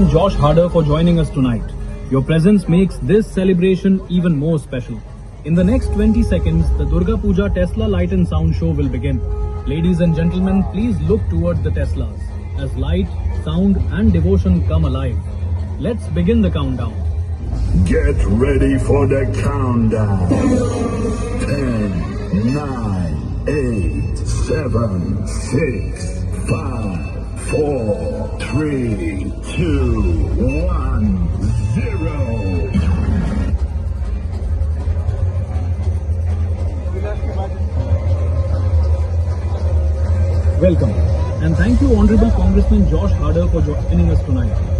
Congressman Josh Harder for joining us tonight. Your presence makes this celebration even more special. In the next 20 seconds, the Durga Puja Tesla Light and Sound Show will begin. Ladies and gentlemen, please look towards the Teslas as light, sound and devotion come alive. Let's begin the countdown. Get ready for the countdown. 10, 9, 8, 7, 6, 5, 4, 3, 2, 1, 0. Welcome and thank you Honorable Congressman Josh Harder for joining us tonight.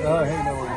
Oh, hey, no worries.